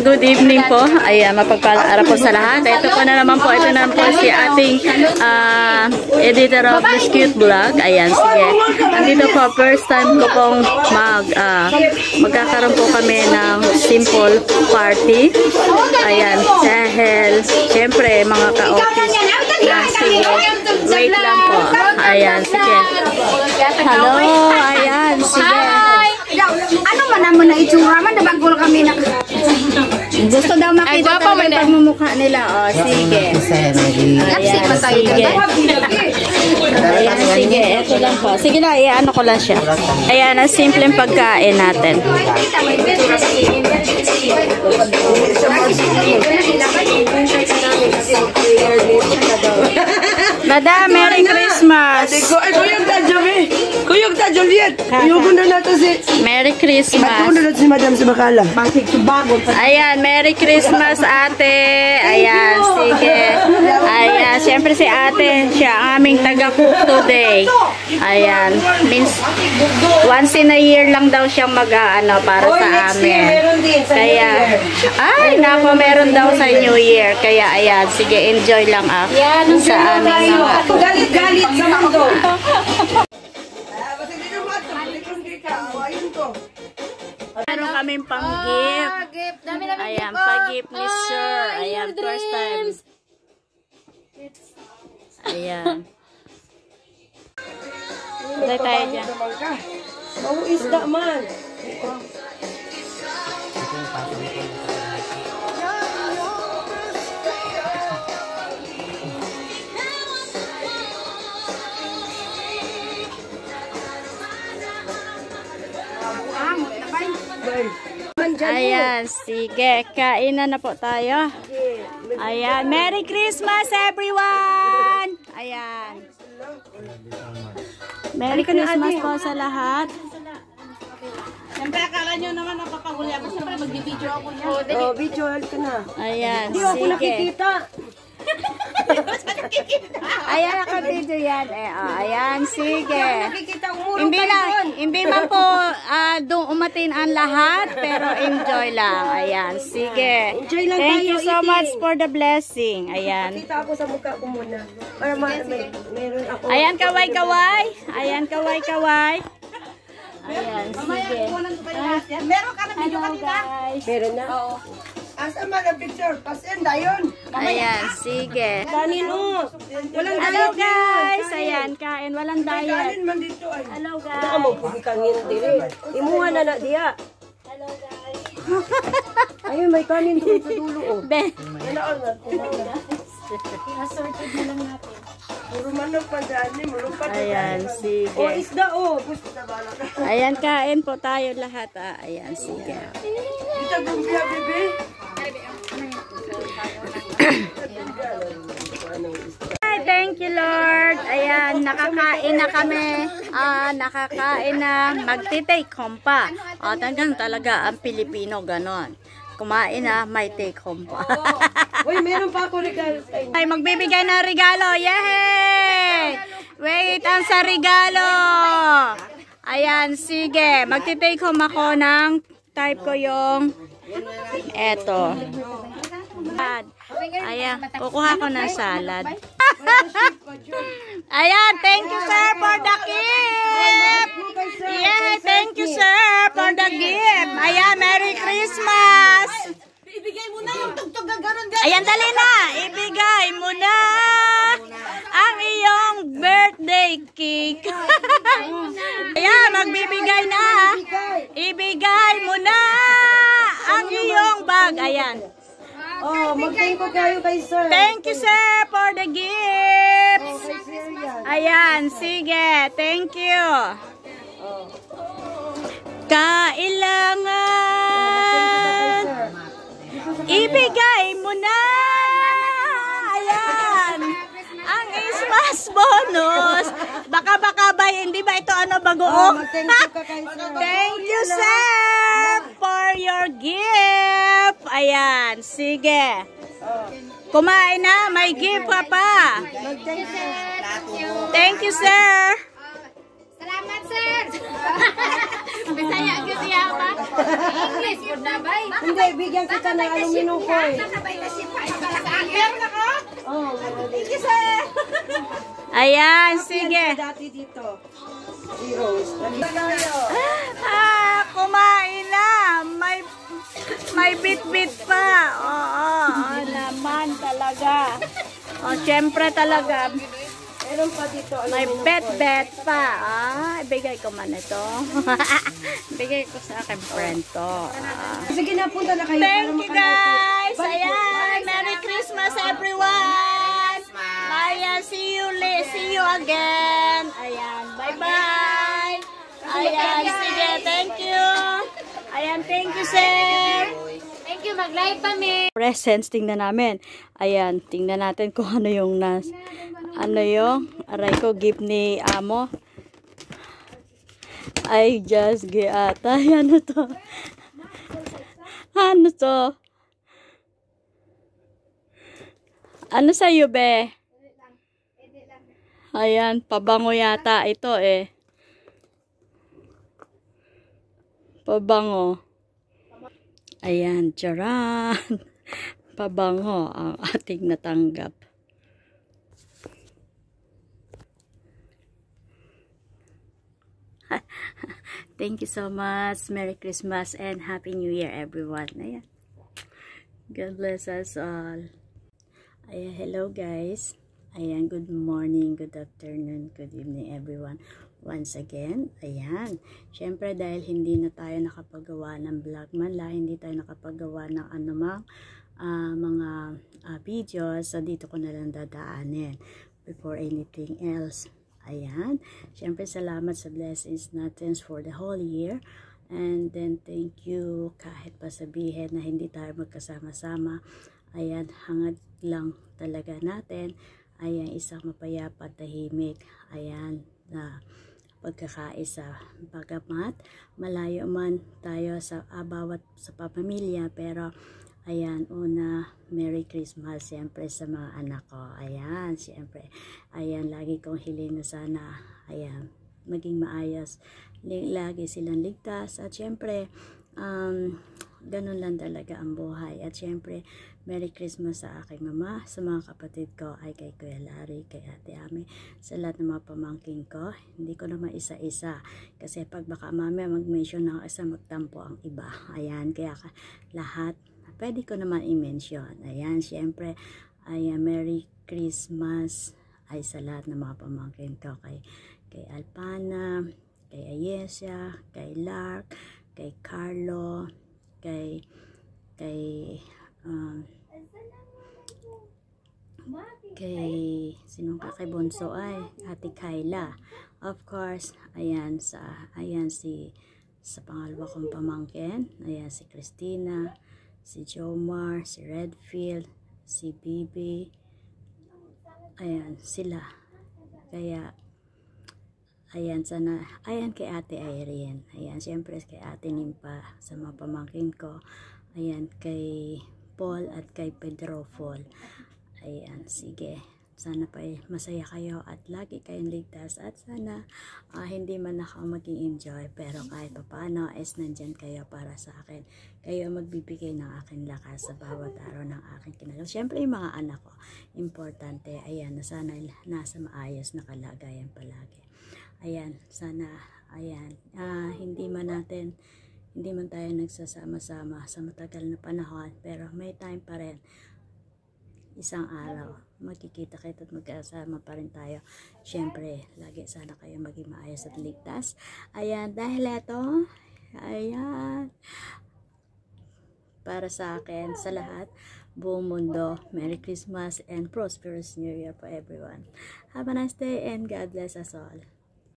Good evening po. Ayan, mapagpalang araw po sa lahat. Ito po na naman po. Ito na naman po si ating editor of this cute vlog. Ayan, sige. Nandito po, first time ko pong magkakaroon po kami ng simple party. Ayan, dahil syempre mga ka-office. Ayan, sige. Wait lang po. Ayan, sige. Hello, ayan, sige. Ano man naman na itsura man, nabagol kami na. Gusto daw makita talaga yung pagmumukha nila. O, sige. Ayan, sige. Ayan, sige. Ito lang po. Sige na, ano ko lang siya. Ayan, ang simpleng pagkain natin. Madam, Merry Christmas! Kuyog ta, Jovi! Kuyog ta, Juliet! Kuyog na nato si... Merry Christmas! Kuyog na nato si Madam si Bakala. Ayan, Merry Christmas, ate! Ayan, sige. Ayan, siyempre si ate, siya ang aming taga-cook today. Ayan, means once in a year lang daw siyang mag-ano para sa amin. Kaya, ay, nako, meron daw sa New Year. Kaya, ayan, sige, enjoy lang sa amin. Galit-galit sa mundo. Meron kaming pang-gift. Ayan, pang-gift ni Sir. Ayan, first time. Ayan. Tuloy tayo dyan. Mau isda man. Ayan, sige. Kainan na po tayo. Ayan, Merry Christmas everyone! Ayan. Merry Christmas po sa lahat. Siyempre, akala nyo naman napapahuli ako. Siyempre, mag-video ako niya. Oh, video ka na. Ayan, Hindi ako sige. nakikita. Ayan, naka-video yan. Ayan, sige. Nakikita umuro ka Hindi man po doon umatin ang lahat, pero enjoy lang. Ayan, sige. Enjoy lang Thank you tayo, so eating. much for the blessing. Ayan. Kita ako sa mukha ko muna. Para meron ako. Ayan, kaway-kaway. Ayan, kaway-kaway. Ayan, sige. Meron ka na video Hello, kanina? guys. Meron na? Oo. Asa man ang picture? Pasenda yun. Ayan, sige. Kanin o. Walang Hello, diet guys. yan. Ayan, kain. Walang diet. Kanin man dito ay. Hello, Wala ka mo guys. pagkangin diri. Imuha na na diya. Hello, guys. Ayun, may kanin doon sa dulo o. Be. Nanaon na. Assorted na lang natin. Puro manok pa dyan. Mulupad. Ayan, O sige. isda o. Gusto na bala ka. Ayan, kain po tayo lahat. Ayan, sige. Dito gumpia, bebe. Ay, thank you, Lord. Ayan, nakakain na kami. Nakakain na. Magti-take home pa. Talagang talaga ang Pilipino, ganon. Kumain na, may take home pa. Uy, meron pa ako regalo sa inyo. Ay, magbibigay ng regalo. Yay! Wait, ang sa regalo. Ayan, sige. Magti-take home ako ng type ko yung eto. Ayan, kukuha ko ng salad. Ayan, thank you sir for the gift. Yeah, thank you sir for the gift. Ayan, Merry Christmas. Ibigay mo na yung tugtog na gano'n dyan. Ayan, dali na. Ibigay mo na ang iyong birthday cake. Ayan, magbibigay na. Ibigay mo na ang iyong bag. Ayan. Oh, mag-thank you kayo kay sir. Thank you, sir, for the gifts. Ayan, sige. Thank you. Kailangan ibigay mo na. Ayan. Ang Christmas bonus. Baka hindi ba ito bagoong? Mag-thank you ka kay sir. Thank you, sir, for your gift. Ayan, sige. Kumain na, may gift ka pa. Thank you, sir. Salamat, sir. Bisaya, good ya, pa. English, good na ba? Hindi, bigyan kita ng aluminum foil. Nakabay na si Pai. Oh, Ayan, sige. dati dito. Si Rose. Kumain na. May bit-bit pa. Oo, naman talaga. Syempre talaga. Meron pa dito. May bet-bet pa. Ibigay ko man ito. Ibigay ko sa akin friend to. Sige na, punta na kayo. Thank you guys. Ayan. Merry Christmas everyone. Ayan, see you again. Ayan, bye-bye. Ayan, sige, thank you. Ayan, thank you, sir. Thank you, mag-live kami. Presents, tingnan namin. Ayan, tingnan natin kung ano yung aray ko, gift ni amo. Ay, just ata. Ano to? Ano to? Ano sa'yo, be? Ayan, pabango yata ito eh. Pabango. Ayan, charan. Pabango ang ating natanggap. Thank you so much. Merry Christmas and Happy New Year, everyone. Ayan. God bless us all. Ayan, hello guys. Ayan, good morning, good afternoon, good evening everyone. Once again, ayan. Syempre dahil hindi na tayo nakapagawa ng vlog man lang, hindi tayo nakapagawa ng anumang mga videos. So dito ko na lang dadaanin before anything else. Ayan. Syempre salamat sa blessings natin for the whole year. And then thank you kahit pa sabihin na hindi tayo magkasama-sama. Ayan, hangad lang talaga natin. Ayan, isang mapayapa, tahimik. Ayan, na pagkakaisa. Bagamat malayo man tayo sa bawat sa pamilya, pero ayan, una, Merry Christmas siyempre sa mga anak ko. Ayan, siyempre. Ayan, lagi kong hiling na sana, ayan, maging maayos. Lagi silang ligtas. At siyempre, ganun lang talaga ang buhay. At siyempre, Merry Christmas sa aking mama, sa mga kapatid ko, ay kay Kuya Larry, kay Ate Ami, sa lahat ng mga pamangkin ko. Hindi ko naman isa-isa. Kasi pag baka mamaya mag-mention ng isa, magtampo ang iba. Ayan, kaya lahat, pwede ko naman i-mention. Ayan, siyempre, ayan, Merry Christmas ay sa lahat ng mga pamangkin ko. Kay Alpana, kay Ayesia, kay Lark, kay Carlo, kay sinong kay Bonso ay Ate Kayla, of course. Ayan sa pangalawa kong pamangkin, ayan si Christina, si Jomar, si Redfield, si Bibi. Ayan sila. Kaya ayan, sana, ayan kay Ate Irene. Ayan, siyempre kay Ate Nimpa, sa mga pamangkin ko. Ayan, kay Paul at kay Pedro Paul. Ayan, sige. Sana pa masaya kayo at lagi kayong ligtas. At sana hindi man ako mag-enjoy, pero kahit pa paano is nandyan kayo para sa akin. Kayo magbibigay ng aking lakas sa bawat araw ng aking kinalaw. Siyempre yung mga anak ko, importante. Ayan, na sana nasa maayos na kalagayan palagi. Ayan, sana, ayan, hindi man tayo nagsasama-sama sa matagal na panahon, pero may time pa rin. Isang araw, magkikita-kita at magkasama pa rin tayo. Siyempre, lagi sana kayo maging maayos at ligtas. Ayan, dahil ito, ayan, para sa akin, sa lahat, buong mundo, Merry Christmas and prosperous New Year for everyone. Have a nice day and God bless us all.